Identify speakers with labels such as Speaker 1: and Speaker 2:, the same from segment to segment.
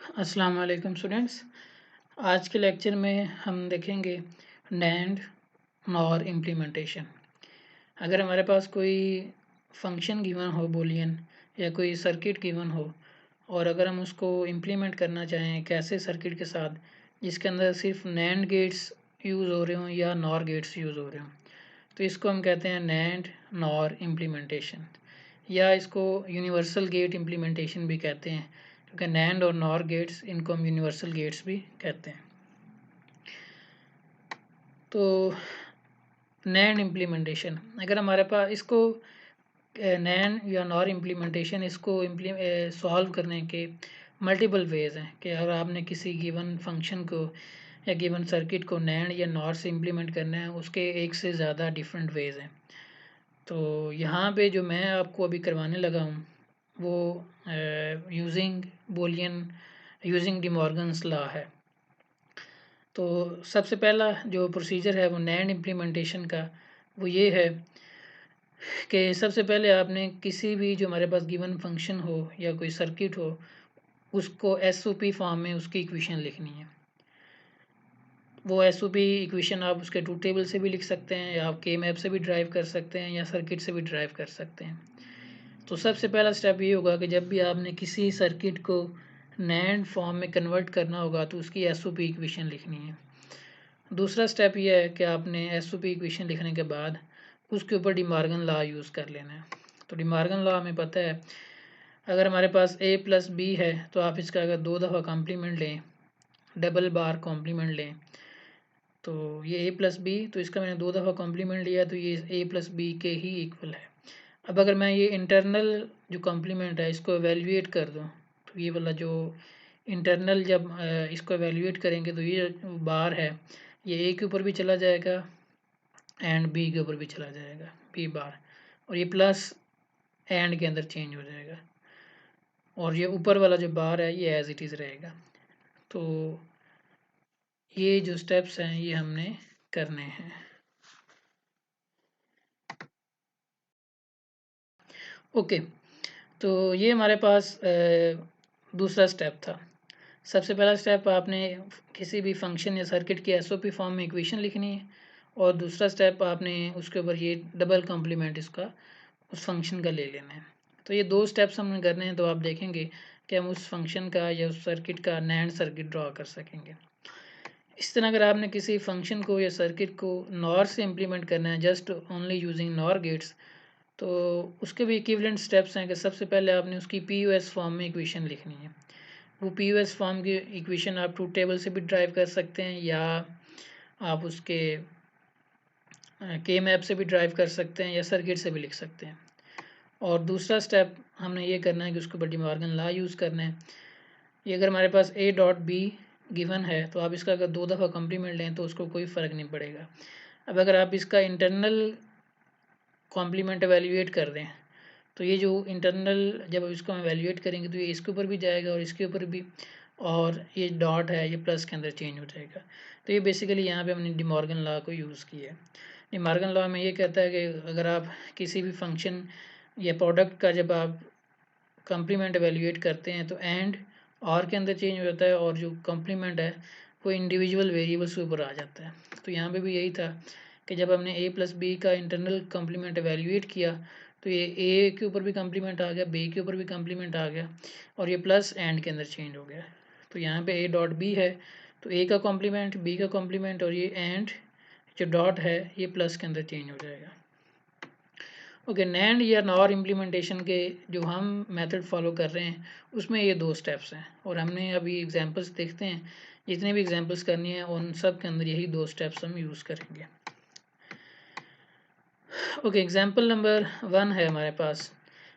Speaker 1: अस्सलाम वालेकुम स्टूडेंट्स। आज के लेक्चर में हम देखेंगे नैंड नॉर इम्प्लीमेंटेशन। अगर हमारे पास कोई फंक्शन गिवन हो बूलियन या कोई सर्किट गिवन हो और अगर हम उसको इम्प्लीमेंट करना चाहें एक ऐसे सर्किट के साथ जिसके अंदर सिर्फ नैंड गेट्स यूज़ हो रहे हों या नॉर गेट्स यूज़ हो रहे हों, तो इसको हम कहते हैं नैंड नॉर इम्प्लीमेंटेशन, या इसको यूनिवर्सल गेट इम्प्लीमेंटेशन भी कहते हैं, क्योंकि नैंड और नॉर गेट्स इनको हम यूनिवर्सल गेट्स भी कहते हैं। तो नैंड इम्प्लीमेंटेशन, अगर हमारे पास इसको नैंड या नॉर इम्प्लीमेंटेशन इसको सॉल्व करने के मल्टीपल वेज हैं कि अगर आपने किसी गिवन फंक्शन को या गिवन सर्किट को नैंड या नॉर से इम्प्लीमेंट करना है, उसके एक से ज़्यादा डिफरेंट वेज हैं। तो यहाँ पे जो मैं आपको अभी करवाने लगा हूँ वो यूजिंग डिमॉर्गन्स लॉ है। तो सबसे पहला जो प्रोसीजर है वो नैंड इम्प्लीमेंटेशन का वो ये है कि सबसे पहले आपने किसी भी जो हमारे पास गिवन फंक्शन हो या कोई सर्किट हो उसको एसओपी फॉर्म में उसकी इक्वेशन लिखनी है। वो एसओपी इक्वेशन आप उसके ट्रूथ टेबल से भी लिख सकते हैं या आप के मैप से भी ड्राइव कर सकते हैं या सर्किट से भी ड्राइव कर सकते हैं। तो सबसे पहला स्टेप ये होगा कि जब भी आपने किसी सर्किट को नैंड फॉर्म में कन्वर्ट करना होगा तो उसकी एसओपी इक्वेशन लिखनी है। दूसरा स्टेप ये है कि आपने एसओपी इक्वेशन लिखने के बाद उसके ऊपर डिमॉर्गन लॉ यूज़ कर लेना है। तो डिमॉर्गन लॉ हमें पता है, अगर हमारे पास a प्लस बी है तो आप इसका अगर 2 दफ़ा कॉम्प्लीमेंट लें, डबल बार कॉम्प्लीमेंट लें, तो ये a प्लस बी, तो इसका मैंने 2 दफ़ा कॉम्प्लीमेंट लिया तो ये a प्लस बी के ही इक्वल है। अब अगर मैं ये इंटरनल जो कॉम्प्लीमेंट है इसको एवेल्यूएट कर दूँ, तो ये वाला जो इंटरनल जब इसको एवेल्यूएट करेंगे तो ये बार है ये a के ऊपर भी चला जाएगा एंड बी के ऊपर भी चला जाएगा, बी बार, और ये प्लस एंड के अंदर चेंज हो जाएगा, और ये ऊपर वाला जो बार है ये एज इट इज़ रहेगा। तो ये जो स्टेप्स हैं ये हमने करने हैं। ओके, तो ये हमारे पास दूसरा स्टेप था। सबसे पहला स्टेप आपने किसी भी फंक्शन या सर्किट की एसओपी फॉर्म में इक्वेशन लिखनी है, और दूसरा स्टेप आपने उसके ऊपर ये डबल कॉम्प्लीमेंट इसका उस फंक्शन का ले लेना है। तो ये 2 स्टेप्स हमने करने हैं, तो आप देखेंगे कि हम उस फंक्शन का या उस सर्किट का नैंड सर्किट ड्रॉ कर सकेंगे। इस तरह अगर आपने किसी फंक्शन को या सर्किट को नॉर से इम्प्लीमेंट करना है just only using NOR gates, तो उसके भी इक्विवेलेंट स्टेप्स हैं कि सबसे पहले आपने उसकी पीयूएस फॉर्म में इक्वेशन लिखनी है। वो पीयूएस फॉर्म की इक्वेशन आप ट्रूथ टेबल से भी ड्राइव कर सकते हैं या आप उसके के मैप से भी ड्राइव कर सकते हैं या सर्किट से भी लिख सकते हैं। और दूसरा स्टेप हमने ये करना है कि उसके ऊपर डिमॉर्गन लॉ यूज़ करना है। ये अगर हमारे पास a डॉट बी गिवन है तो आप इसका अगर 2 दफ़ा कॉम्प्लीमेंट लें तो उसको कोई फ़र्क नहीं पड़ेगा। अब अगर आप इसका इंटरनल कॉम्प्लीमेंट एवेल्यूएट कर दें तो ये जो इंटरनल जब इसको हम एवेल्यूएट करेंगे तो ये इसके ऊपर भी जाएगा और इसके ऊपर भी, और ये डॉट है ये प्लस के अंदर चेंज हो जाएगा। तो ये बेसिकली यहाँ पे हमने डिमॉर्गन लॉ को यूज़ किया है। डिमॉर्गन लॉ में ये कहता है कि अगर आप किसी भी फंक्शन या प्रोडक्ट का जब आप कॉम्प्लीमेंट एवेल्यूएट करते हैं तो एंड और के अंदर चेंज हो जाता है और जो कॉम्प्लीमेंट है वो इंडिविजुअल वेरिएबल्स के ऊपर आ जाता है। तो यहाँ पे भी यही था कि जब हमने a प्लस बी का इंटरनल कॉम्प्लीमेंट एवेल्यूएट किया तो ये a के ऊपर भी कॉम्प्लीमेंट आ गया, b के ऊपर भी कॉम्प्लीमेंट आ गया, और ये प्लस एंड के अंदर चेंज हो गया। तो यहाँ पे a डॉट बी है तो a का कॉम्प्लीमेंट, b का कॉम्प्लीमेंट, और ये एंड जो डॉट है ये प्लस के अंदर चेंज हो जाएगा। ओके, नैंड या नॉर इम्प्लीमेंटेशन के जो हम मेथड फॉलो कर रहे हैं उसमें ये 2 स्टेप्स हैं, और हमने अभी एग्जांपल्स देखते हैं, जितने भी एग्जांपल्स करनी है उन सब के अंदर यही 2 स्टेप्स हम यूज़ करेंगे। ओके, एग्जांपल नंबर 1 है हमारे पास।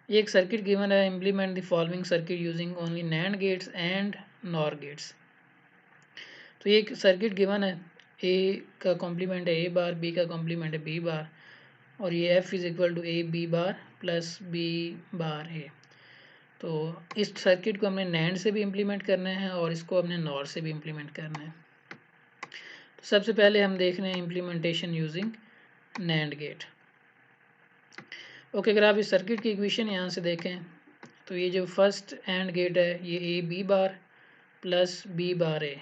Speaker 1: ये एक सर्किट गिवन है, implement the following circuit using only NAND gates and NOR gates. तो ये एक सर्किट गिवन है, ए का कॉम्प्लीमेंट है ए बार, बी का कॉम्प्लीमेंट है बी बार, और ये f is equal to A B bar plus B bar है। तो इस सर्किट को हमने नैंड से भी इम्प्लीमेंट करना है और इसको हमने नॉर से भी इम्प्लीमेंट करना है। तो सबसे पहले हम देख रहे हैं implementation using NAND gate. Okay, अगर आप इस सर्किट की इक्वेशन यहाँ से देखें तो ये जो फर्स्ट एंड गेट है ये A B bar plus B bar A,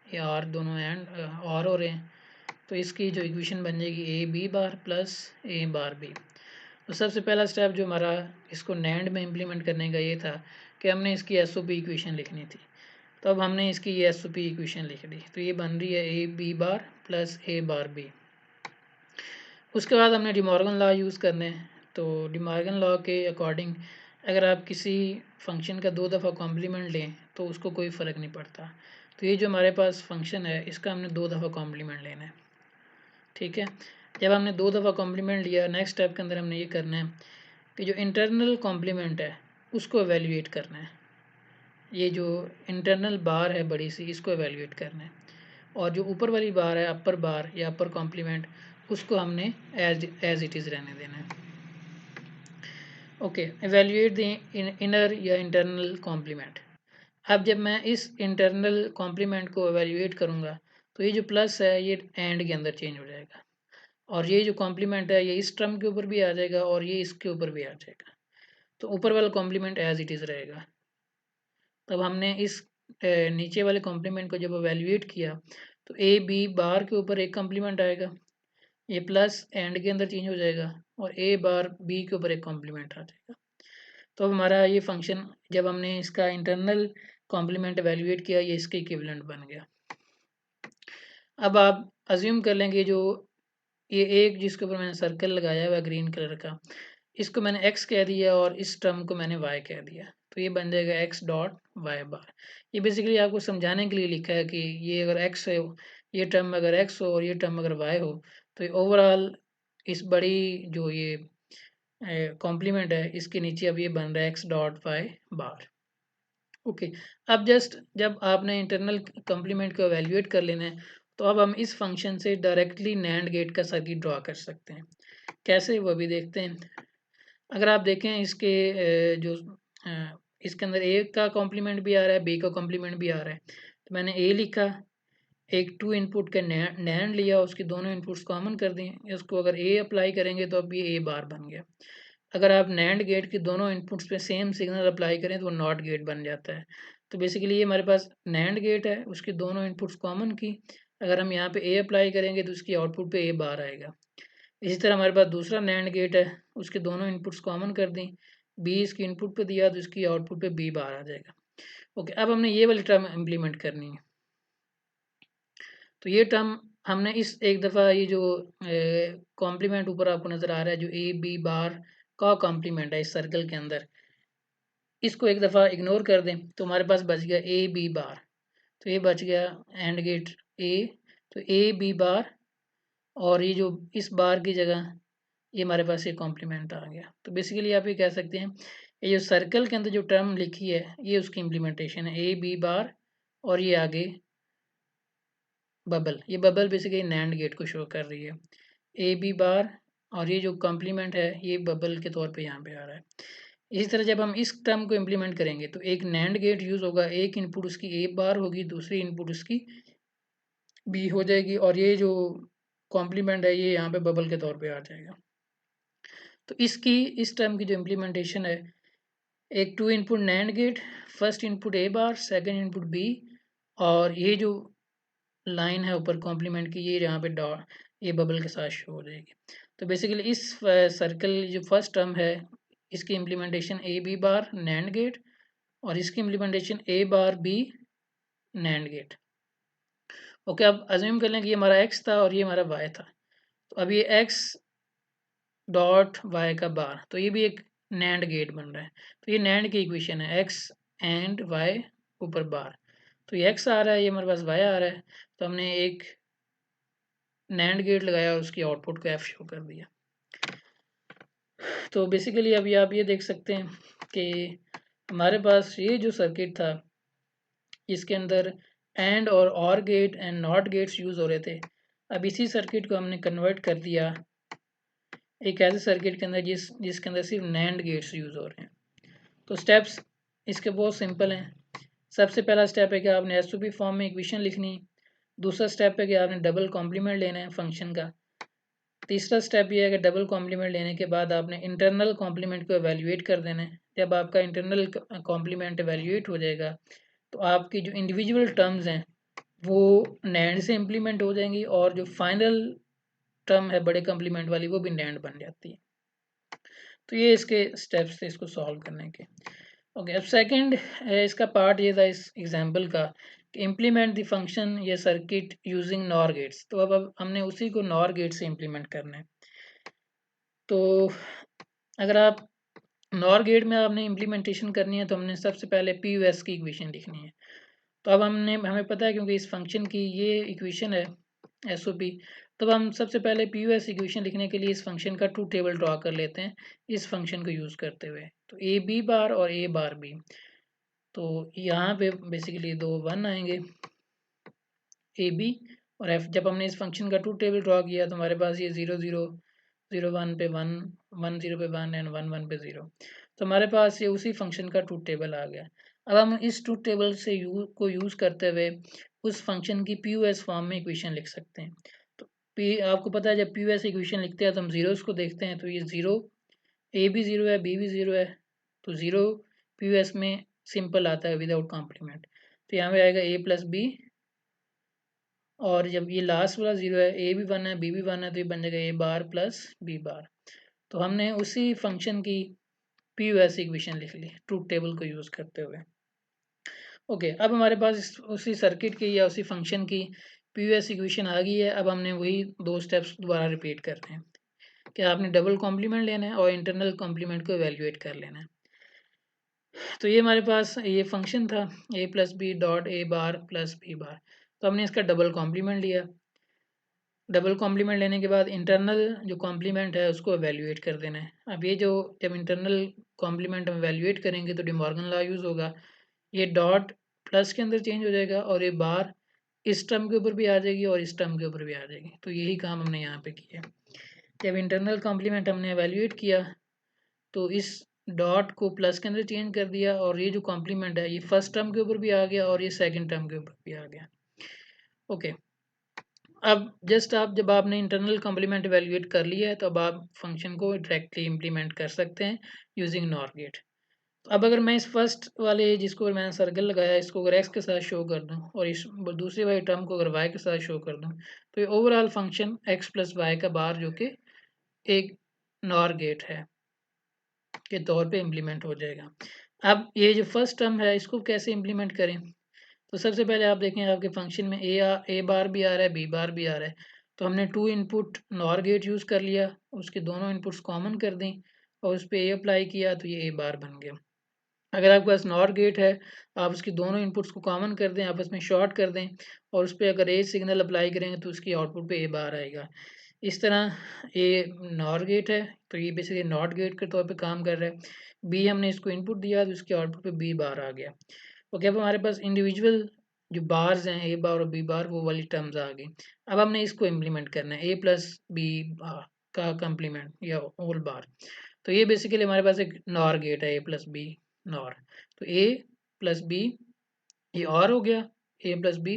Speaker 1: ये आर दोनों एंड और हो रहे हैं, तो इसकी जो इक्वेशन बन जाएगी A B bar plus A bar B. तो सबसे पहला स्टेप जो हमारा इसको नैंड में इम्प्लीमेंट करने का ये था कि हमने इसकी एसओपी इक्वेशन लिखनी थी। तो अब हमने इसकी ये एसओपी इक्वेशन लिख दी, तो ये बन रही है A B bar plus A bar B. उसके बाद हमने डिमॉर्गन लॉ यूज़ करने हैं। तो डिमॉर्गन लॉ के अकॉर्डिंग अगर आप किसी फंक्शन का 2 दफ़ा कॉम्प्लीमेंट लें तो उसको कोई फ़र्क नहीं पड़ता। तो ये जो हमारे पास फंक्शन है इसका हमने 2 दफ़ा कॉम्प्लीमेंट लेना है, ठीक है। जब हमने 2 दफ़ा कॉम्प्लीमेंट लिया, नेक्स्ट स्टेप के अंदर हमने ये करना है कि जो इंटरनल कॉम्प्लीमेंट है उसको एवेल्यूएट करना है। ये जो इंटरनल बार है बड़ी सी, इसको एवेल्यूएट करना है, और जो ऊपर वाली बार है अपर बार या अपर कॉम्प्लीमेंट, उसको हमने एज इट इज़ रहने देना है। ओके, एवेल्यूएट द इनर या इंटरनल कॉम्प्लीमेंट। अब जब मैं इस इंटरनल कॉम्प्लीमेंट को एवेल्यूएट करूँगा तो ये जो प्लस है ये एंड के अंदर चेंज हो जाएगा, और ये जो कॉम्प्लीमेंट है ये इस टर्म के ऊपर भी आ जाएगा और ये इसके ऊपर भी आ जाएगा। तो ऊपर वाला कॉम्प्लीमेंट एज इट इज़ रहेगा। तब हमने इस नीचे वाले कॉम्प्लीमेंट को जब एवेल्यूएट किया तो ए बी बार के ऊपर एक कॉम्प्लीमेंट आएगा, ये प्लस एंड के अंदर चेंज हो जाएगा, और ए बार बी के ऊपर एक कॉम्प्लीमेंट आ जाएगा। तो अब हमारा ये फंक्शन जब हमने इसका इंटरनल कॉम्प्लीमेंट एवेल्यूएट किया, ये इसके इक्विवेलेंट बन गया। अब आप अज्यूम कर लेंगे जो ये एक जिसके ऊपर मैंने सर्कल लगाया हुआ है ग्रीन कलर का, इसको मैंने x कह दिया और इस टर्म को मैंने y कह दिया, तो ये बन जाएगा x डॉट वाई बार। ये बेसिकली आपको समझाने के लिए लिखा है कि ये अगर x है, ये टर्म अगर x हो और ये टर्म अगर y हो, तो ये ओवरऑल इस बड़ी जो ये कॉम्प्लीमेंट है इसके नीचे अब ये बन रहा है x डॉट वाई बार। ओके, अब जस्ट जब आपने इंटरनल कॉम्प्लीमेंट को एवेल्यूएट कर लेना है तो अब हम इस फंक्शन से डायरेक्टली नैंड गेट का सर्किट ड्रॉ कर सकते हैं। कैसे, वो भी देखते हैं। अगर आप देखें इसके इसके अंदर ए का कॉम्प्लीमेंट भी आ रहा है, बी का कॉम्प्लीमेंट भी आ रहा है, तो मैंने ए लिखा, एक 2 इनपुट का नैंड लिया, उसके दोनों इनपुट्स कॉमन कर दिए, इसको अगर ए अप्लाई करेंगे तो अब ये ए बार बन गया। अगर आप नैंड गेट के दोनों इनपुट्स पे सेम सिग्नल अप्लाई करें तो वो नॉट गेट बन जाता है। तो बेसिकली ये हमारे पास नैंड गेट है, उसके दोनों इनपुट्स कॉमन की, अगर हम यहाँ पे ए अप्लाई करेंगे तो उसकी आउटपुट पे ए बार आएगा। इसी तरह हमारे पास दूसरा नैंड गेट है, उसके दोनों इनपुट्स कॉमन कर दी, बी इसकी इनपुट पे दिया तो इसकी आउटपुट पे बी बार आ जाएगा। ओके, अब हमने ये वाली टर्म इम्प्लीमेंट करनी है। तो ये टर्म हमने इस एक दफ़ा ये जो कॉम्प्लीमेंट ऊपर आपको नज़र आ रहा है जो ए बी बार का कॉम्प्लीमेंट है इस सर्कल के अंदर, इसको एक दफ़ा इग्नोर कर दें तो हमारे पास बच गया ए बी बार। तो ये बच गया एंड गेट ए, तो ए बी बार, और ये जो इस बार की जगह ये हमारे पास ये कॉम्प्लीमेंट आ गया। तो बेसिकली आप ये कह सकते हैं ये जो सर्कल के अंदर जो टर्म लिखी है ये उसकी इम्प्लीमेंटेशन है, ए बी बार और ये आगे बबल, ये बबल बेसिकली नैंड गेट को शो कर रही है, ए बी बार, और ये जो कॉम्प्लीमेंट है ये बबल के तौर पे यहाँ पे आ रहा है। इसी तरह जब हम इस टर्म को इम्प्लीमेंट करेंगे तो एक नैंड गेट यूज़ होगा, एक इनपुट उसकी ए बार होगी, दूसरी इनपुट उसकी बी हो जाएगी, और ये जो कॉम्प्लीमेंट है ये यहाँ पे बबल के तौर पे आ जाएगा। तो इसकी इस टर्म की जो इम्प्लीमेंटेशन है, एक 2 input NAND gate, first input A bar, second input B, और ये जो लाइन है ऊपर कॉम्प्लीमेंट की ये यहाँ पे डॉट ये बबल के साथ शो हो जाएगी। तो बेसिकली इस सर्कल जो फर्स्ट टर्म है इसकी implementation A B bar NAND gate, और इसकी implementation A bar B NAND gate. Okay, अब अज्यूम कर लें कि ये हमारा एक्स था और ये हमारा वाई था, तो अब ये एक्स डॉट वाई का बार, तो ये भी एक नैंड गेट बन रहा है। तो ये नैंड की इक्वेशन है एक्स एंड वाई ऊपर बार, तो ये एक्स आ रहा है, ये हमारे पास वाई आ रहा है, तो हमने एक नैंड गेट लगाया और उसकी आउटपुट को एफ शो कर दिया। तो बेसिकली अभी आप ये देख सकते हैं कि हमारे पास ये जो सर्किट था इसके अंदर एंड और gate AND NOT gates use हो रहे थे। अब इसी सर्किट को हमने कन्वर्ट कर दिया एक ऐसे सर्किट के अंदर जिसके अंदर सिर्फ नैंड गेट्स यूज़ हो रहे हैं। तो स्टेप्स इसके बहुत सिंपल हैं। सबसे पहला स्टेप है कि आपने एसओपी फॉर्म में इक्वेशन लिखनी। दूसरा स्टेप है कि आपने डबल कॉम्प्लीमेंट लेना है फंक्शन का। तीसरा स्टेप ये है कि डबल कॉम्प्लीमेंट लेने के बाद आपने इंटरनल कॉम्प्लीमेंट को एवेल्यूएट कर देना है। जब आपका इंटरनल कॉम्प्लीमेंट एवेल्यूएट हो जाएगा तो आपकी जो इंडिविजुअल टर्म्स हैं वो नैंड से इम्प्लीमेंट हो जाएंगी, और जो फाइनल टर्म है बड़े कंप्लीमेंट वाली वो भी नैंड बन जाती है। तो ये इसके स्टेप्स थे इसको सॉल्व करने के। ओके, अब सेकंड इसका पार्ट ये था इस एग्जांपल का कि इम्प्लीमेंट द फंक्शन या सर्किट यूजिंग नॉर गेट्स। तो अब हमने उसी को नॉर गेट से इम्प्लीमेंट करना है। तो अगर आप नॉर गेट में आपने इम्प्लीमेंटेशन करनी है तो हमने सबसे पहले पी यू एस की इक्वेशन लिखनी है। तो अब हमें पता है क्योंकि इस फंक्शन की ये इक्वेशन है एस ओ पी, तब हम सबसे पहले पी यू एस इक्वेशन लिखने के लिए इस फंक्शन का ट्रू टेबल ड्रॉ कर लेते हैं इस फंक्शन को यूज़ करते हुए। तो ए बी बार और ए बार बी, तो यहाँ पे बेसिकली दो वन आएंगे ए बी और एफ। जब हमने इस फंक्शन का ट्रू टेबल ड्रॉ किया तो हमारे पास ये 0 0 0 1 पे 1 1 0 पे 1 एंड 1 1 पे 0, तो हमारे पास ये उसी फंक्शन का ट्रूथ टेबल आ गया। अब हम इस ट्रूथ टेबल से को यूज़ करते हुए उस फंक्शन की पी यू एस फॉर्म में इक्वेशन लिख सकते हैं। तो पी आपको पता है जब पी यू एस इक्वेशन लिखते हैं तो हम जीरोस को देखते हैं, तो ये ज़ीरो ए भी ज़ीरो है बी भी ज़ीरो है, तो ज़ीरो पी यू एस में सिंपल आता है विदाउट कॉम्प्लीमेंट। तो यहाँ पे आएगा ए प्लस बी, और जब ये लास्ट वाला ज़ीरो है ए भी वन है बी भी वन है तो ये बन जाएगा ए बार प्लस बी बार। तो हमने उसी फंक्शन की पी यू एस इक्वेशन लिख ली ट्रूथ टेबल को यूज़ करते हुए। ओके, अब हमारे पास उसी सर्किट की या उसी फंक्शन की पी यू एस इक्वेशन आ गई है। अब हमने वही दो स्टेप्स दोबारा रिपीट करते हैं कि आपने डबल कॉम्प्लीमेंट लेना है और इंटरनल कॉम्प्लीमेंट को एवेल्यूएट कर लेना है। तो ये हमारे पास ये फंक्शन था A plus B dot A bar plus B bar, तो हमने इसका डबल कॉम्प्लीमेंट लिया। डबल कॉम्प्लीमेंट लेने के बाद इंटरनल जो कॉम्प्लीमेंट है उसको एवेल्यूएट कर देना है। अब ये जो जब इंटरनल कॉम्प्लीमेंट हम एवेल्यूएट करेंगे तो डिमॉर्गन लॉ यूज़ होगा, ये डॉट प्लस के अंदर चेंज हो जाएगा और ये बार इस टर्म के ऊपर भी आ जाएगी और इस टर्म के ऊपर भी आ जाएगी। तो यही काम हमने यहाँ पे किया। जब इंटरनल कॉम्प्लीमेंट हमने एवेल्यूएट किया तो इस डॉट को प्लस के अंदर चेंज कर दिया, और ये जो कॉम्प्लीमेंट है ये फर्स्ट टर्म के ऊपर भी आ गया और ये सेकंड टर्म के ऊपर भी आ गया। ओके, अब जस्ट आप जब आपने इंटरनल कॉम्प्लीमेंट एवेल्यूएट कर लिया है तो अब आप फंक्शन को डायरेक्टली इम्प्लीमेंट कर सकते हैं यूजिंग नॉर गेट। तो अब अगर मैं इस फर्स्ट वाले जिसको मैंने सर्कल लगाया इसको अगर एक्स के साथ शो कर दूं और इस दूसरे वाले टर्म को अगर वाई के साथ शो कर दूं तो ये overall function X plus Y का बार जो कि एक नॉर गेट है के तौर पे इम्प्लीमेंट हो जाएगा। अब ये जो फर्स्ट टर्म है इसको कैसे इम्प्लीमेंट करें, तो सबसे पहले आप देखें आपके फंक्शन में ए बार भी आ रहा है बी बार भी आ रहा है, तो हमने two input NOR gate use कर लिया, उसके दोनों इनपुट्स कॉमन कर दी और उस पर ए अप्लाई किया तो ये ए बार बन गया। अगर आपके पास नॉर गेट है आप उसकी दोनों इनपुट्स को कॉमन कर दें, आपस में शॉर्ट कर दें और उस पर अगर ए सिग्नल अप्लाई करेंगे तो उसकी आउटपुट पे ए बार आएगा। इस तरह ये नॉर गेट है तो ये बेसिकली नॉट गेट के तौर पे काम कर रहा है। बी हमने इसको इनपुट दिया तो उसके आउटपुट पे बी बार आ गया। ओके, अब हमारे पास इंडिविजुअल जो बार्स हैं ए बार और बी बार वो वाली टर्म्स आ गई। अब हमने इसको इम्प्लीमेंट करना है ए प्लस बी का कम्प्लीमेंट या होल बार। तो ये बेसिकली हमारे पास एक नॉर गेट है ए प्लस बी नॉर, तो ए प्लस बी ये और हो गया ए प्लस बी,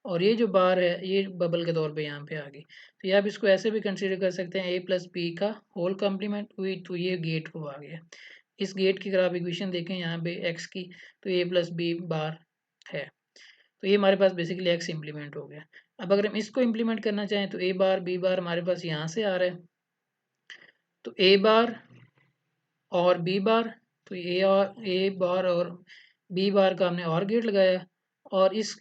Speaker 1: और ये जो बार है ये बबल के तौर पे यहाँ पे आ गई। तो ये आप इसको ऐसे भी कंसीडर कर सकते हैं ए प्लस बी का होल कम्प्लीमेंट हुई, तो ये गेट को आ गया। इस गेट की अगर आप इक्वेशन देखें यहाँ पे एक्स की तो ए प्लस बी बार है, तो ये हमारे पास बेसिकली एक्स इम्प्लीमेंट हो गया। अब अगर हम इसको इम्प्लीमेंट करना चाहें तो ए बार बी बार हमारे पास यहाँ से आ रहा है, तो ए बार और बी बार, तो ए बार और बी बार का हमने और गेट लगाया और इस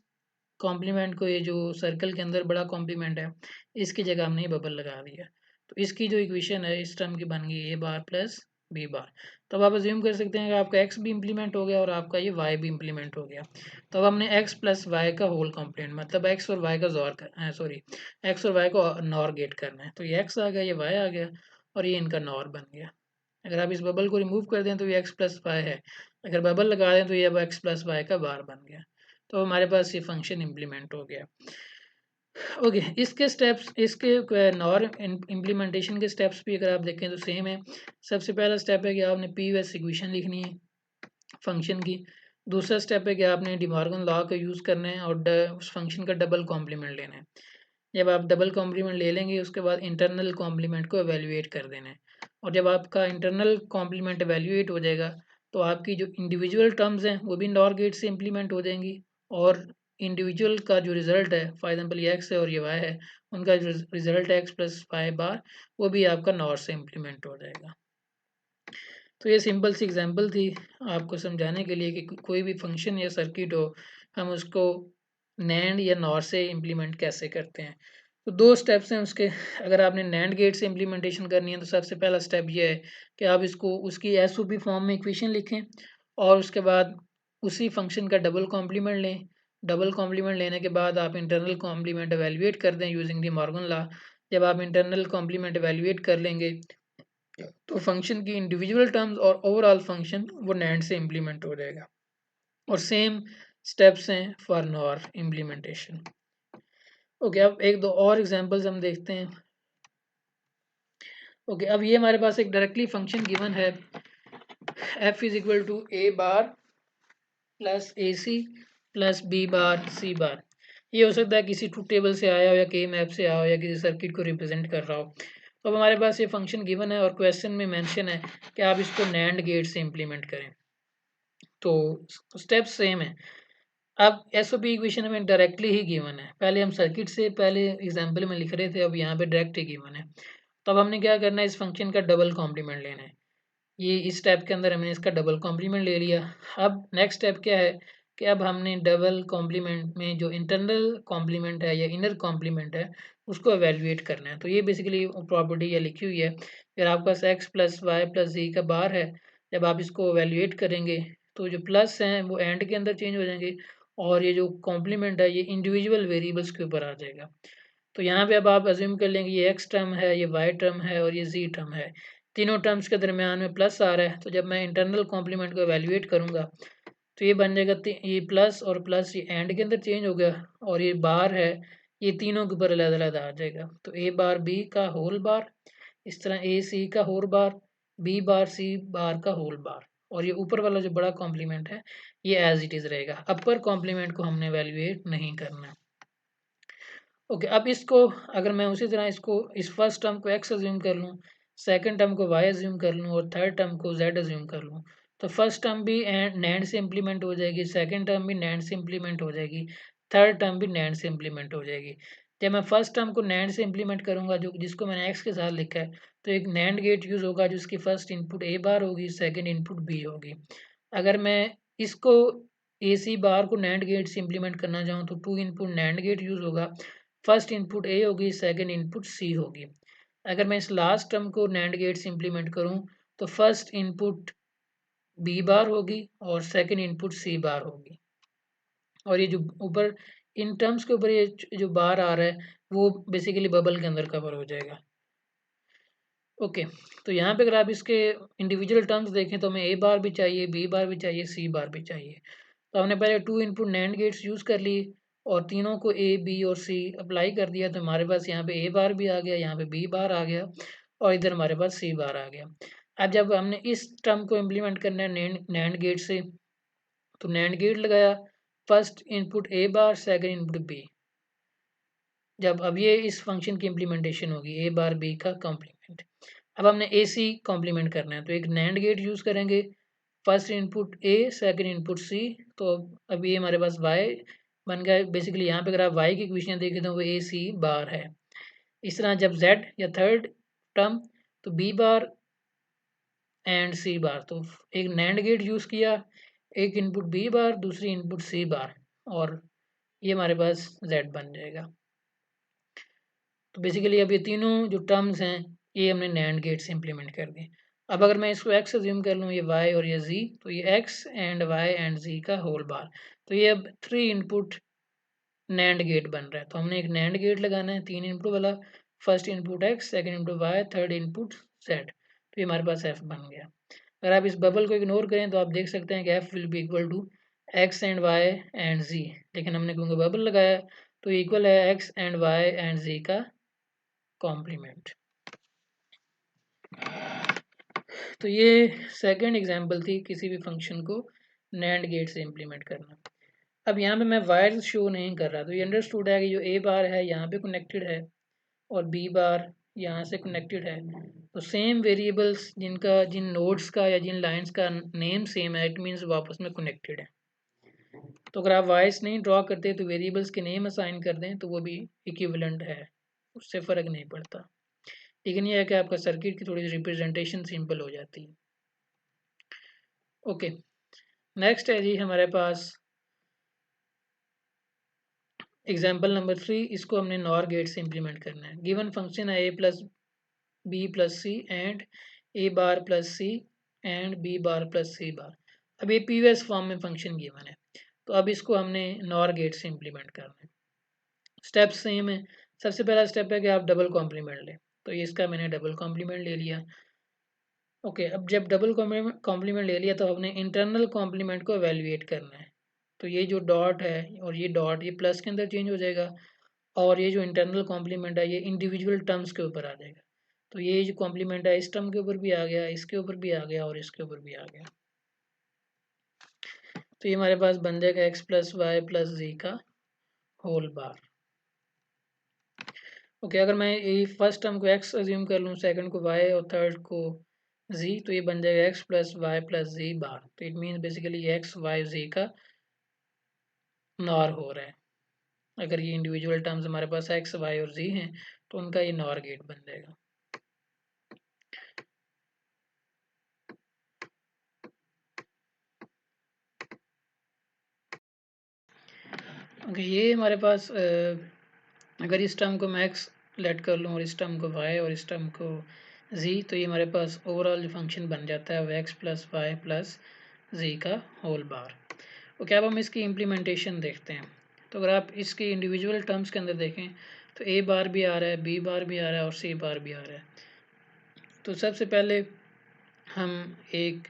Speaker 1: कॉम्प्लीमेंट को ये जो सर्कल के अंदर बड़ा कॉम्प्लीमेंट है इसकी जगह हमने ये बबल लगा दिया। तो इसकी जो इक्वेशन है इस टर्म की बन गई ए बार प्लस बी बार। तो अब आप अज्यूम कर सकते हैं कि आपका एक्स भी इम्प्लीमेंट हो गया और आपका ये वाई भी इम्प्लीमेंट हो गया। तो अब हमने एक्स प्लस वाई का होल कॉम्प्लीमेंट मतलब एक्स और वाई का जोर सॉरी एक्स और वाई को नॉर गेट करना है। तो ये एक्स आ गया ये वाई आ गया और ये इनका नॉर बन गया। अगर आप इस बबल को रिमूव कर दें तो ये एक्स प्लस वाई है, अगर बबल लगा दें तो ये अब एक्स प्लस वाई का बार बन गया। तो हमारे पास ये फंक्शन इम्प्लीमेंट हो गया। ओके, इसके स्टेप्स इसके नॉर इम्प्लीमेंटेशन के स्टेप्स भी अगर आप देखें तो सेम है। सबसे पहला स्टेप है कि आपने पी यू एस इक्वेशन लिखनी है फंक्शन की। दूसरा स्टेप है कि आपने डिमॉर्गन लॉ का यूज़ करना है और उस फंक्शन का डबल कॉम्प्लीमेंट लेना है। जब आप डबल कॉम्प्लीमेंट ले लेंगे उसके बाद इंटरनल कॉम्प्लीमेंट को एवेल्यूएट कर देना है, और जब आपका इंटरनल कॉम्प्लीमेंट एवेल्यूएट हो जाएगा तो आपकी जो इंडिविजुअल टर्म्स हैं वो भी नॉर गेट से इम्प्लीमेंट हो जाएंगी, और इंडिविजुअल का जो रिजल्ट है, फॉर एग्जाम्पल ये एक्स है और ये वाई है, उनका जो रिजल्ट है एक्स प्लस वाई बार, वो भी आपका नॉर से इम्प्लीमेंट हो जाएगा। तो ये सिंपल सी एग्जांपल थी आपको समझाने के लिए कि कोई भी फंक्शन या सर्किट हो, हम उसको नैंड या नॉर से इम्प्लीमेंट कैसे करते हैं। तो दो स्टेप्स हैं उसके। अगर आपने नैंड गेट से इम्प्लीमेंटेशन करनी है तो सबसे पहला स्टेप ये है कि आप इसको उसकी एसओपी फॉर्म में इक्वेशन लिखें, और उसके बाद उसी फंक्शन का डबल कॉम्प्लीमेंट लें। डबल कॉम्प्लीमेंट लेने के बाद आप इंटरनल कॉम्प्लीमेंट एवेल्यूएट कर दें यूजिंग दी मॉर्गन लॉ। जब आप इंटरनल कॉम्प्लीमेंट एवेल्यूएट कर लेंगे तो फंक्शन की इंडिविजुअल टर्म्स और ओवरऑल फंक्शन वो नैंड से इम्प्लीमेंट हो जाएगा। और सेम स्टेप्स हैं फॉर नॉर इम्प्लीमेंटेशन। ओके, अब एक दो और एग्जांपल्स हम देखते हैं। ओके, अब ये हमारे पास एक डायरेक्टली फंक्शन गिवन है, f is equal to a bar plus A C plus B bar C bar. ये हो सकता है किसी ट्रूथ टेबल से आया हो या के मैप से आया हो या किसी सर्किट को रिप्रेजेंट कर रहा हो। तो अब हमारे पास ये फंक्शन गिवन है और क्वेश्चन में मेंशन है कि आप इसको नैंड गेट से इम्प्लीमेंट करें। तो स्टेप सेम है। अब एसओपी इक्वेशन हमें डायरेक्टली ही गिवन है, पहले हम सर्किट से पहले एग्जांपल में लिख रहे थे, अब यहाँ पे डायरेक्ट ही गिवन है। तो अब हमने क्या करना है, इस फंक्शन का डबल कॉम्प्लीमेंट लेना है। ये इस स्टेप के अंदर हमने इसका डबल कॉम्प्लीमेंट ले लिया। अब नेक्स्ट स्टेप क्या है कि अब हमने डबल कॉम्प्लीमेंट में जो इंटरनल कॉम्प्लीमेंट है या इनर कॉम्प्लीमेंट है उसको एवेल्युएट करना है। तो ये बेसिकली प्रॉपर्टी ये लिखी हुई है, फिर आपके पास x plus Y plus Z का बार है। जब आप इसको एवेल्युएट करेंगे तो जो प्लस हैं वो एंड के अंदर चेंज हो जाएंगे, और ये जो कॉम्प्लीमेंट है ये इंडिविजुअल वेरिएबल्स के ऊपर आ जाएगा। तो यहाँ पे अब आप अज्यूम कर लेंगे ये एक्स टर्म है, ये वाई टर्म है और ये जी टर्म है। तीनों टर्म्स के दरमियान में प्लस आ रहा है, तो जब मैं इंटरनल कॉम्प्लीमेंट को एवेल्युएट करूँगा तो ये बन जाएगा ये प्लस और प्लस ये एंड के अंदर चेंज हो गया, और ये बार है ये तीनों के ऊपर अलग अलग आ जाएगा। तो ए बार बी का होल बार, इस तरह ए सी का होल बार, बी बार सी बार का होल बार, और ये ऊपर वाला जो बड़ा कॉम्प्लीमेंट है ये एज इट इज़ रहेगा। अपर कॉम्प्लीमेंट को हमने एवेल्युएट नहीं करना। ओके, अब इसको अगर मैं उसी तरह इसको इस फर्स्ट टर्म को एक्स अज्यूम कर लूँ, सेकंड टर्म को वाई अज्यूम कर लूँ और थर्ड टर्म को जेड अज्यूम कर लूँ, तो फर्स्ट टर्म भी नैंड से इम्प्लीमेंट हो जाएगी, सेकंड टर्म भी नैंड से इम्प्लीमेंट हो जाएगी, थर्ड टर्म भी नैंड से इम्प्लीमेंट हो जाएगी। जब मैं फर्स्ट टर्म को नैंड से इम्प्लीमेंट करूँगा जो जिसको मैंने एक्स के साथ लिखा है, तो एक नैंड गेट यूज़ होगा जिसकी फर्स्ट इनपुट ए बार होगी, सेकेंड इनपुट बी होगी। अगर मैं इसको ए सी बार को नैंड गेट से इम्प्लीमेंट करना चाहूँ तो two input NAND gate use होगा, फर्स्ट इनपुट ए होगी, सेकंड इनपुट सी होगी। अगर मैं इस लास्ट टर्म को नैंड गेट से इम्प्लीमेंट करूं तो फर्स्ट इनपुट बी बार होगी और सेकंड इनपुट सी बार होगी, और ये जो ऊपर इन टर्म्स के ऊपर ये जो बार आ रहा है वो बेसिकली बबल के अंदर कवर हो जाएगा। ओके, तो यहाँ पे अगर आप इसके इंडिविजुअल टर्म्स देखें तो हमें ए बार भी चाहिए, बी बार भी चाहिए, सी बार भी चाहिए। तो हमने पहले two input NAND gates use कर ली और तीनों को ए बी और सी अप्लाई कर दिया, तो हमारे पास यहाँ पे ए बार भी आ गया, यहाँ पे बी बार आ गया और इधर हमारे पास सी बार आ गया। अब जब हमने इस टर्म को इम्प्लीमेंट करना है नैंड गेट से, तो नैंड गेट लगाया, first input A bar, second input B. जब अब ये इस फंक्शन की इम्प्लीमेंटेशन होगी ए बार बी का कॉम्प्लीमेंट। अब हमने ए सी कॉम्प्लीमेंट करना है तो एक नैंड गेट यूज़ करेंगे, first input A, second input C. तो अब ये हमारे पास वाई बन गया। बेसिकली यहाँ पे अगर आप वाई की इक्वेशन देखें तो वो ए सी बार है। इस तरह जब जेड या थर्ड टर्म तो बी बार एंड सी बार, तो एक नैंड गेट यूज़ किया, एक इनपुट बी बार, दूसरी इनपुट सी बार, और ये हमारे पास जेड बन जाएगा। तो बेसिकली अब ये तीनों जो टर्म्स हैं ये हमने नैंड गेट से इम्प्लीमेंट कर दिए। अब अगर मैं इसको एक्स अज्यूम कर लूँ, ये वाई और ये जी, तो ये x and Y and Z का होल बार। तो ये अब थ्री इनपुट नैंड गेट बन रहा है। तो हमने एक नैंड गेट लगाना है तीन इनपुट वाला, first input X, second input Y, third input Z. तो ये हमारे पास एफ बन गया। अगर आप इस बबल को इग्नोर करें तो आप देख सकते हैं कि F will be equal to X and Y and Z, लेकिन हमने क्योंकि बबल लगाया तो इक्वल है X and Y and Z का कॉम्प्लीमेंट। तो ये सेकंड एग्जांपल थी किसी भी फंक्शन को नैंड गेट से इम्प्लीमेंट करना। अब यहाँ पे मैं वायर्स शो नहीं कर रहा, तो ये अंडरस्टूड है कि जो ए बार है यहाँ पे कनेक्टेड है और बी बार यहाँ से कनेक्टेड है, तो सेम वेरिएबल्स जिन नोड्स का या जिन लाइंस का नेम सेम है, इट मीन्स वो आपस में कनेक्टेड है। तो अगर आप वॉइस नहीं ड्रॉ करते तो वेरिएबल्स के नेम असाइन कर दें तो वो भी इक्विवेलेंट है, उससे फ़र्क नहीं पड़ता। लेकिन यह है कि आपका सर्किट की थोड़ी रिप्रेजेंटेशन सिंपल हो जाती है। ओके, नेक्स्ट है जी हमारे पास एग्जाम्पल नंबर 3। इसको हमने नॉर गेट से इम्प्लीमेंट करना है। गिवन फंक्शन है A plus B plus C and A bar plus C and B bar plus C bar. अब ये पीवीएस फॉर्म में फंक्शन गिवन है, तो अब इसको हमने नॉर गेट से इम्प्लीमेंट करना है। स्टेप सेम है। सबसे पहला स्टेप है कि आप डबल कॉम्प्लीमेंट लें, तो ये इसका मैंने डबल कॉम्प्लीमेंट ले लिया। ओके, अब जब डबल कॉम्प्लीमेंट ले लिया तो हमने इंटरनल कॉम्प्लीमेंट को एवेल्युएट करना है। तो ये जो डॉट है और ये डॉट, ये प्लस के अंदर चेंज हो जाएगा, और ये जो इंटरनल कॉम्प्लीमेंट है ये इंडिविजुअल टर्म्स के ऊपर आ जाएगा। तो ये जो कॉम्प्लीमेंट है इस टर्म के ऊपर भी आ गया, इसके ऊपर भी आ गया और इसके ऊपर भी आ गया। तो ये हमारे पास बन जाएगा X plus Y plus Z का होल बार। ओके, अगर मैं ये फर्स्ट टर्म को एक्स अज्यूम कर लूँ, सेकंड को वाई और थर्ड को जी, तो ये बन जाएगा X plus Y plus Z bar. तो it means basically X Y Z का नॉर हो रहा है। अगर ये इंडिविजुअल टर्म्स हमारे पास एक्स वाई और जी हैं तो उनका ये नॉर गेट बन जाएगा। ओके, ये हमारे पास अगर इस टर्म को मैं एक्स लेट कर लूँ और इस टर्म को वाई और इस टर्म को जी, तो ये हमारे पास ओवरऑल जो फंक्शन बन जाता है वो x plus Y plus Z का होल बार। ओके, अब हम इसकी इम्प्लीमेंटेशन देखते हैं। तो अगर आप इसके इंडिविजुअल टर्म्स के अंदर देखें तो ए बार भी आ रहा है, बी बार भी आ रहा है और सी बार भी आ रहा है। तो सबसे पहले हम एक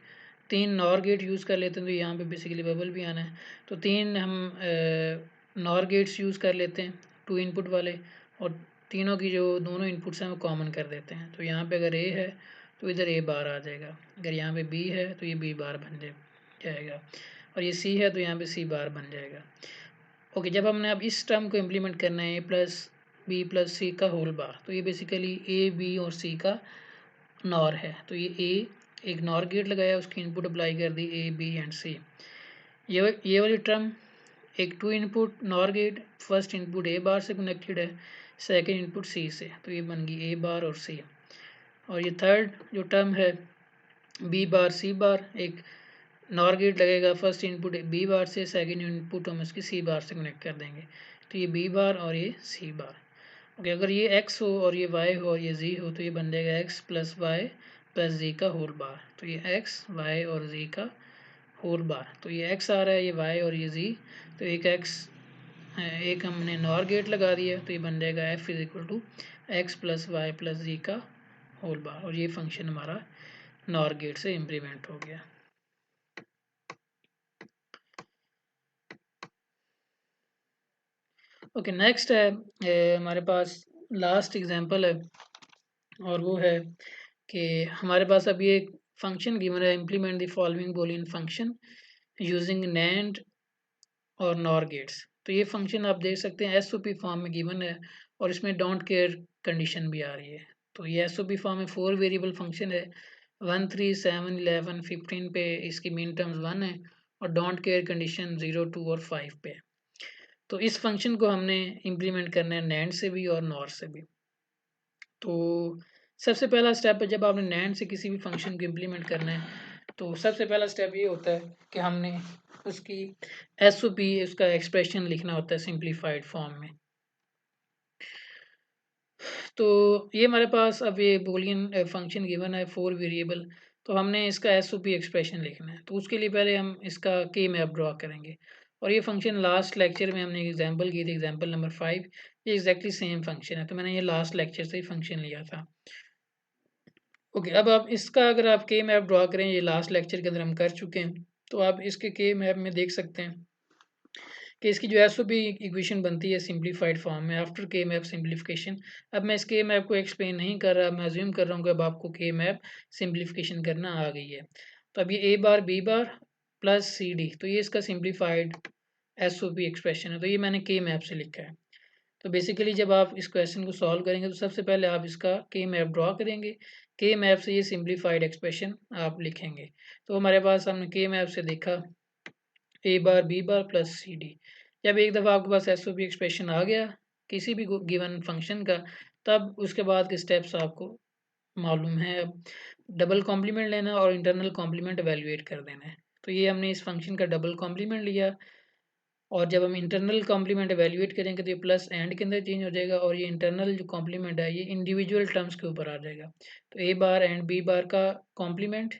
Speaker 1: 3 नॉर गेट यूज़ कर लेते हैं, तो यहाँ पे बेसिकली बबल भी आना है। तो 3 हम नॉर गेट्स यूज़ कर लेते हैं 2 इनपुट वाले, और तीनों की जो दोनों इनपुट्स हैं वो कॉमन कर देते हैं। तो यहाँ पे अगर ए है तो इधर ए बार आ जाएगा, अगर यहाँ पे बी है तो ये बी बार बन जाएगा, और ये सी है तो यहाँ पे सी बार बन जाएगा। ओके, जब हमने अब इस टर्म को इम्प्लीमेंट करना है ए प्लस बी प्लस सी का होल बार, तो ये बेसिकली ए बी और सी का नॉर है। तो ये ए एक नॉर गेट लगाया, उसकी इनपुट अप्लाई कर दी ए बी एंड सी। ये वाली टर्म एक 2 input NOR gate, first input A bar से कनेक्टेड है, सेकंड इनपुट सी से, तो ये बन गई ए बार और सी। और ये थर्ड जो टर्म है बी बार सी बार, एक नॉर गेट लगेगा, फर्स्ट इनपुट बी बार से, सेकंड इनपुट हम इसकी सी बार से कनेक्ट कर देंगे, तो ये बी बार और ये सी बार। ओके, अगर ये एक्स हो और ये वाई हो और ये जी हो तो ये बन जाएगा X plus Y plus Z का होल बार। तो ये एक्स वाई और जी का होल बार, तो ये एक्स आ रहा है, ये वाई और ये जी, तो एक एक्स एक हमने नॉर गेट लगा दिया, तो ये बन जाएगा F is equal to X plus Y plus Z का होल बार, और ये फंक्शन हमारा नॉर गेट से इम्प्लीमेंट हो गया। ओके, नेक्स्ट है हमारे पास लास्ट एग्जांपल है, और वो है कि हमारे पास अभी एक फंक्शन गिवन है, implement the following Boolean function using NAND और नॉर गेट्स। तो ये फंक्शन आप देख सकते हैं एसओपी फॉर्म में गिवन है, और इसमें डोंट केयर कंडीशन भी आ रही है। तो ये एसओपी फॉर्म में 4 वेरिएबल फंक्शन है, 1 3 7 11 15 पे इसकी मीन टर्म्स 1 है, और डोंट केयर कंडीशन 0 2 और 5 पे। तो इस फंक्शन को हमने इम्प्लीमेंट करना है नैंड से भी और नॉर से भी। तो सबसे पहला स्टेप है, जब आपने नैंड से किसी भी फंक्शन को इम्प्लीमेंट करना है तो सबसे पहला स्टेप ये होता है कि हमने उसकी एसओपी उसका एक्सप्रेशन लिखना होता है सिंप्लीफाइड फॉर्म में। तो ये हमारे पास अब ये बूलियन फंक्शन गिवन है 4 वेरिएबल, तो हमने इसका एसओपी एक्सप्रेशन लिखना है। तो उसके लिए पहले हम इसका के मैप ड्रॉ करेंगे, और ये फंक्शन लास्ट लेक्चर में हमने एग्जांपल की थी, एग्जांपल नंबर 5। ये एग्जैक्टली सेम फंक्शन है, तो मैंने ये लास्ट लेक्चर से ही फंक्शन लिया था। ओके, अब आप इसका अगर आप के मैप ड्रॉ करें, ये लास्ट लेक्चर के अंदर हम कर चुके हैं, तो आप इसके के मैप में देख सकते हैं कि इसकी जो एसओपी इक्वेशन बनती है सिंप्लीफाइड फॉर्म में आफ्टर के मैप सिंप्लीफिकेशन। अब मैं इस के मैप को एक्सप्लेन नहीं कर रहा, मैं अज्यूम कर रहा हूँ कि अब आपको के मैप सिंप्लीफिकेशन करना आ गई है। तो अब ये A bar B bar plus C D, तो ये इसका सिंप्लीफाइड एसओपी एक्सप्रेशन है, तो ये मैंने के मैप से लिखा है। तो बेसिकली जब आप इस क्वेश्चन को सॉल्व करेंगे तो सबसे पहले आप इसका के मैप ड्रॉ करेंगे, के मैप से ये सिंप्लीफाइड एक्सप्रेशन आप लिखेंगे। तो हमारे पास हमने के मैप से देखा A bar B bar plus C D. जब एक दफ़ा आपके पास एस ओ पी एक्सप्रेशन आ गया किसी भी गिवन फंक्शन का, तब उसके बाद के स्टेप्स आपको मालूम है। अब डबल कॉम्प्लीमेंट लेना और इंटरनल कॉम्प्लीमेंट एवेल्युएट कर देना है। तो ये हमने इस फंक्शन का डबल कॉम्प्लीमेंट लिया, और जब हम इंटरनल कॉम्प्लीमेंट एवेल्युएट करेंगे तो ये प्लस एंड के अंदर चेंज हो जाएगा, और ये इंटरनल जो कॉम्प्लीमेंट है ये इंडिविजुअल टर्म्स के ऊपर आ जाएगा। तो ए बार एंड बी बार का कॉम्प्लीमेंट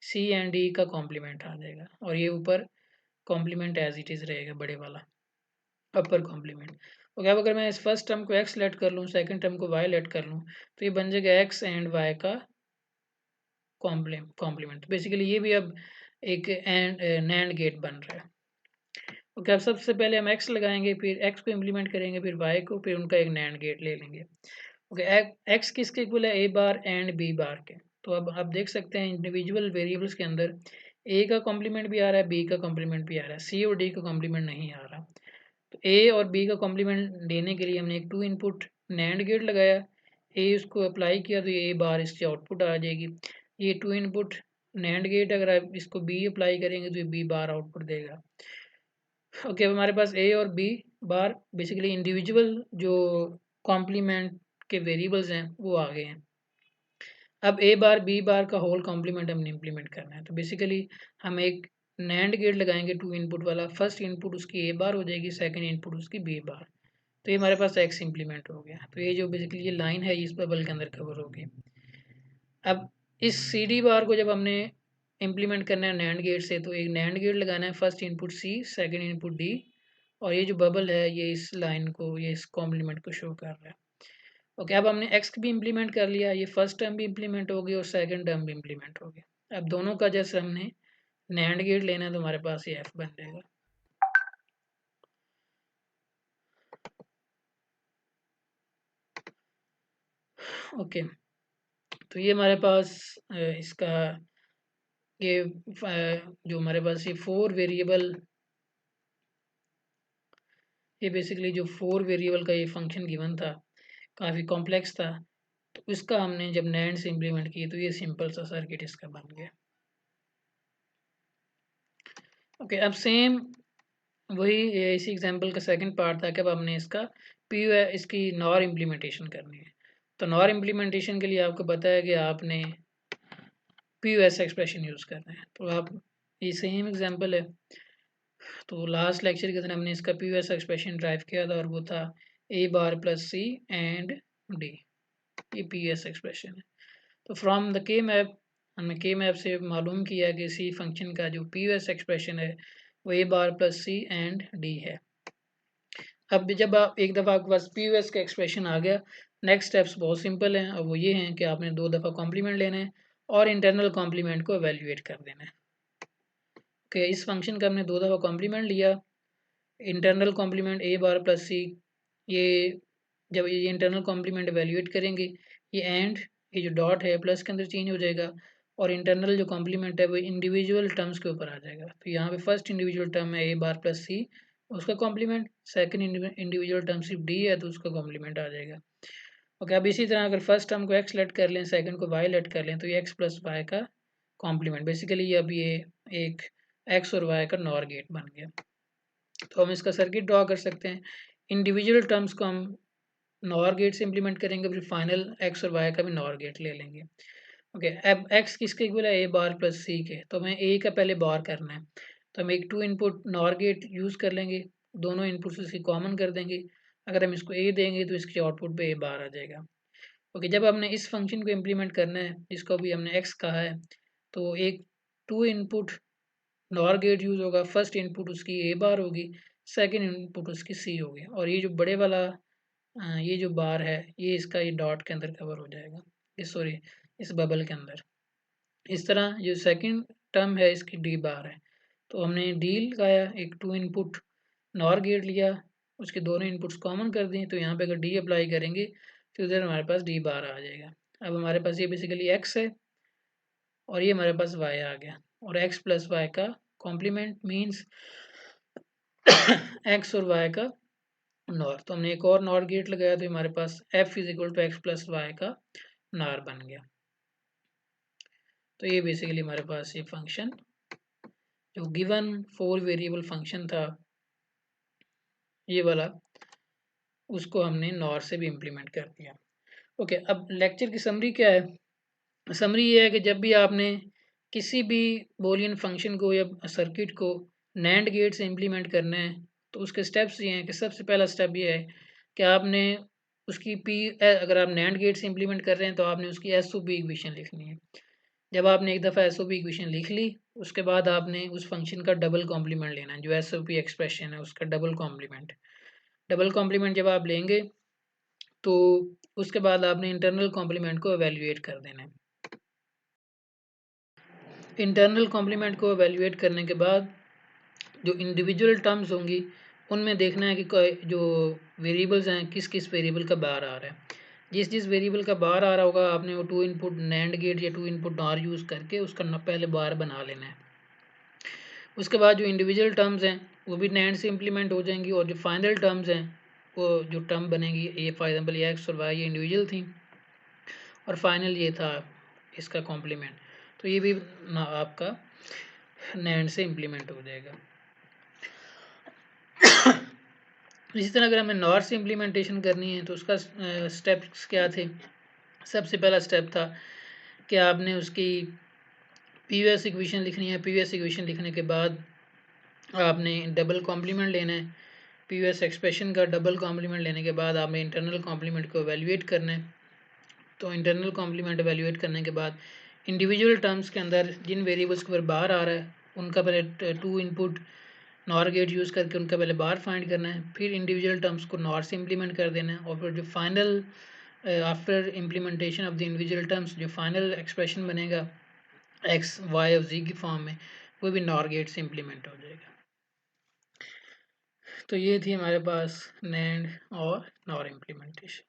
Speaker 1: सी एंड डी का कॉम्प्लीमेंट आ जाएगा, और ये ऊपर कॉम्प्लीमेंट एज इट इज़ रहेगा बड़े वाला अपर कॉम्प्लीमेंट। ओके, अब अगर मैं इस फर्स्ट टर्म को एक्स लेट कर लूँ, सेकंड टर्म को वाई लेट कर लूँ, तो ये बन जाएगा एक्स एंड वाई का कॉम्प्लीमेंट। बेसिकली ये भी अब एक एंड नैंड गेट बन रहा है। ओके, अब सबसे पहले हम एक्स लगाएंगे, फिर एक्स को इम्प्लीमेंट करेंगे, फिर वाई को, फिर उनका एक नैंड गेट ले लेंगे। ओके, एक्स किसके इक्वल है, ए बार एंड बी बार के। तो अब आप देख सकते हैं इंडिविजुअल वेरिएबल्स के अंदर ए का कॉम्प्लीमेंट भी आ रहा है, बी का कॉम्प्लीमेंट भी आ रहा है, सी और डी का कॉम्प्लीमेंट नहीं आ रहा। तो ए और बी का कॉम्प्लीमेंट देने के लिए हमने एक टू इनपुट नैंड गेट लगाया, ए उसको अप्लाई किया तो ये ए बार इसकी आउटपुट आ जाएगी। ये टू इनपुट नैंड गेट अगर आप इसको बी अप्लाई करेंगे तो ये बी बार आउटपुट देगा। ओके, अब हमारे पास ए और बी बार बेसिकली इंडिविजुअल जो कॉम्प्लीमेंट के वेरिएबल्स हैं वो आ गए हैं। अब ए बार बी बार का होल कॉम्प्लीमेंट हमने इम्प्लीमेंट करना है। तो बेसिकली हम एक नैंड गेट लगाएंगे टू इनपुट वाला, फर्स्ट इनपुट उसकी ए बार हो जाएगी, सेकंड इनपुट उसकी बी बार। तो ये हमारे पास एक्स इम्प्लीमेंट हो गया। तो ये जो बेसिकली ये लाइन है इस बबल के अंदर कवर हो गई। अब इस सी डी बार को जब हमने इम्प्लीमेंट करना है नैंड गेट से, तो एक नैंड गेट लगाना है, first input C second input D, और ये जो बबल है ये इस लाइन को, ये इस कॉम्प्लीमेंट को शो कर रहा है। ओके, अब हमने एक्स भी इम्प्लीमेंट कर लिया, ये फर्स्ट टर्म भी इम्प्लीमेंट हो गई और सेकंड टर्म भी इम्प्लीमेंट हो गया। अब दोनों का जैसे हमने नैंड गेट लेना है तो हमारे पास ये एफ बन जाएगा। ओके, तो ये हमारे पास इसका ये जो हमारे पास ये फोर वेरिएबल, ये बेसिकली जो फोर वेरिएबल का ये फंक्शन गिवन था काफ़ी कॉम्प्लेक्स था, तो इसका हमने जब नैंड से इम्प्लीमेंट किए तो ये सिंपल सा सर्किट इसका बन गया। ओके, अब सेम वही इसी एग्जांपल का सेकंड पार्ट था कि अब हमने इसका पी इसकी नॉर इम्प्लीमेंटेशन करनी है। तो नॉर इम्प्लीमेंटेशन के लिए आपको पता है कि आपने P U S expression use करना है। तो आप ये सेम एग्जांपल है, तो लास्ट लेक्चर के अंदर हमने इसका P U S expression drive किया था, और वो था ए bar plus C and D. ये पी यू एस एक्सप्रेशन है। तो फ्रॉम द के मैप हमने के मैप से मालूम किया कि सी फंक्शन का जो पी यू एस एक्सप्रेशन है वो ए bar plus C and D है। अब जब आप एक दफ़ा आपके पास पी यू एस का एक्सप्रेशन आ गया, नेक्स्ट स्टेप्स बहुत सिंपल हैं। अब वो ये हैं कि आपने दो दफ़ा कॉम्प्लीमेंट लेना है और इंटरनल कॉम्प्लीमेंट को एवेल्युएट कर देना है। कि इस फंक्शन का हमने दो दफ़ा कॉम्प्लीमेंट लिया, internal complement A bar plus C, ये जब ये इंटरनल कॉम्प्लीमेंट एवेल्युएट करेंगे, ये एंड ये जो डॉट है प्लस के अंदर चेंज हो जाएगा, और इंटरनल जो कॉम्प्लीमेंट है वो इंडिविजुअल टर्म्स के ऊपर आ जाएगा। तो यहाँ पे फर्स्ट इंडिविजुअल टर्म है ए बार प्लस सी, उसका कॉम्प्लीमेंट, सेकंड इंडिविजुअल टर्म सिर्फ डी है तो उसका कॉम्प्लीमेंट आ जाएगा। ओके, अब इसी तरह अगर फर्स्ट टर्म को एक्स लेट कर लें, सेकंड को वाई लेट कर लें, तो ये एक्स प्लस वाई का कॉम्प्लीमेंट बेसिकली अब ये एक एक्स और वाई का नॉर गेट बन गया। तो हम इसका सर्किट ड्रॉ कर सकते हैं। इंडिविजुअल टर्म्स को हम नॉर गेट से इम्प्लीमेंट करेंगे, फिर फाइनल एक्स और वाई का भी नॉर गेट ले लेंगे। ओके, अब एक्स किसके इक्वल है, ए बार प्लस सी के। तो हमें ए का पहले बार करना है, तो हम एक two input NOR gate use कर लेंगे, दोनों इनपुट्स इसकी कॉमन कर देंगे। अगर हम इसको ए देंगे तो इसके आउटपुट पे ए बार आ जाएगा। ओके, जब हमने इस फंक्शन को इम्प्लीमेंट करना है जिसको अभी हमने एक्स कहा है, तो एक two input NOR gate use होगा, फर्स्ट इनपुट उसकी ए बार होगी, सेकंड इनपुट उसकी सी होगी, और ये जो बड़े वाला ये जो बार है ये इसका ये डॉट के अंदर कवर हो जाएगा, इस सॉरी इस बबल के अंदर। इस तरह जो सेकंड टर्म है इसकी डी बार है, तो हमने डी लगाया, एक टू इनपुट नॉर गेट लिया, उसके दोनों इनपुट्स कॉमन कर दिए, तो यहाँ पे अगर डी अप्लाई करेंगे तो इधर हमारे पास डी बार आ जाएगा। अब हमारे पास ये बेसिकली एक्स है और ये हमारे पास वाई आ गया, और एक्स प्लस वाई का कॉम्प्लीमेंट मीन्स एक्स और वाई का नॉर। तो हमने एक और नॉर गेट लगाया तो हमारे पास f is equal to X plus Y का नॉर बन गया। तो ये बेसिकली हमारे पास ये फंक्शन जो गिवन 4 वेरिएबल फंक्शन था ये वाला, उसको हमने नॉर से भी इम्प्लीमेंट कर दिया। ओके, अब लेक्चर की समरी क्या है? समरी ये है कि जब भी आपने किसी भी बूलियन फंक्शन को या सर्किट को नैंड गेट से इम्प्लीमेंट करना है तो उसके स्टेप्स ये हैं कि सबसे पहला स्टेप ये है कि आपने उसकी अगर आप नैंड गेट से इम्प्लीमेंट कर रहे हैं तो आपने उसकी एस ओ पी इक्वेशन लिखनी है। जब आपने एक दफ़ा एस ओ पी इक्वेशन लिख ली उसके बाद आपने उस फंक्शन का डबल कॉम्प्लीमेंट लेना है, जो एस ओ पी एक्सप्रेशन है उसका डबल कॉम्प्लीमेंट। डबल कॉम्प्लीमेंट जब आप लेंगे तो उसके बाद आपने इंटरनल कॉम्प्लीमेंट को एवेल्यूएट कर देना है। इंटरनल कॉम्प्लीमेंट को एवेल्यूएट करने के बाद जो इंडिविजुअल टर्म्स होंगी उनमें देखना है कि जो वेरिएबल्स हैं किस किस वेरिएबल का बाहर आ रहा है। जिस जिस वेरिएबल का बाहर आ रहा होगा आपने वो 2 इनपुट नैंड गेट या 2 इनपुट नॉर यूज़ करके उसका पहले बाहर बना लेना है। उसके बाद जो इंडिविजुअल टर्म्स हैं वो भी नैंड से इम्प्लीमेंट हो जाएंगी और जो फाइनल टर्म्स हैं वो जो टर्म बनेगी ये फॉर एग्जाम्पल ये एक्स और वाई ये इंडिविजुअल थी और फाइनल ये था इसका कॉम्प्लीमेंट, तो ये भी आपका नैंड से इम्प्लीमेंट हो जाएगा। इसी तरह अगर हमें नॉर से इम्प्लीमेंटेशन करनी है तो उसका स्टेप्स क्या थे? सबसे पहला स्टेप था कि आपने उसकी पीवीएस इक्वेशन लिखनी है। पीवीएस इक्वेशन लिखने के बाद आपने डबल कॉम्प्लीमेंट लेना है। पीवीएस एक्सप्रेशन का डबल कॉम्प्लीमेंट लेने के बाद आपने इंटरनल कॉम्प्लीमेंट को एवेल्यूएट करना है। तो इंटरनल कॉम्प्लीमेंट एवेल्यूएट करने के बाद इंडिविजुअल टर्म्स के अंदर जिन वेरिएबल्स के ऊपर बाहर आ रहा है उनका पहले 2 इनपुट नॉर गेट यूज़ करके उनका पहले बाहर फाइंड करना है, फिर इंडिविजुअल टर्म्स को नॉर से इम्प्लीमेंट कर देना है और फिर जो final after implementation of the individual terms जो फाइनल एक्सप्रेशन बनेगा एक्स वाई और जी की फॉर्म में वो भी नॉर गेट से इम्प्लीमेंट हो जाएगा। तो ये थी हमारे पास नैंड और नॉर इम्प्लीमेंटेशन।